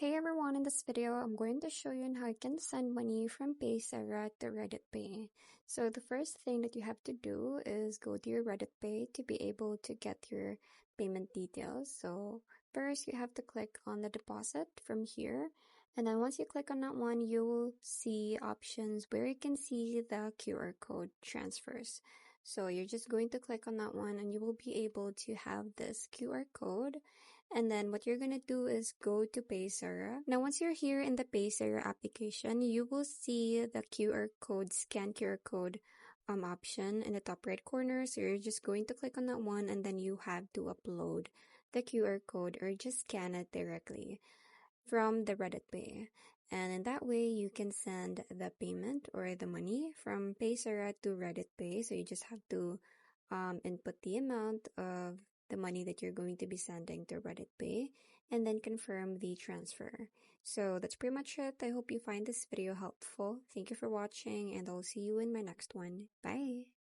Hey everyone, in this video, I'm going to show you on how you can send money from Paysera to Redotpay. So the first thing that you have to do is go to your Redotpay to be able to get your payment details. So first you have to click on the deposit from here. And then once you click on that one, you will see options where you can see the QR code transfers. So you're just going to click on that one and you will be able to have this QR code. And then what you're going to do is go to Paysera. Now, once you're here in the Paysera application, you will see the QR code, scan QR code option in the top right corner. So you're just going to click on that one and then you have to upload the QR code or just scan it directly from the Redotpay. And in that way, you can send the payment or the money from Paysera to Redotpay. So you just have to input the amount of the money that you're going to be sending to Redotpay and then confirm the transfer. So that's pretty much it. I hope you find this video helpful. Thank you for watching and I'll see you in my next one. Bye!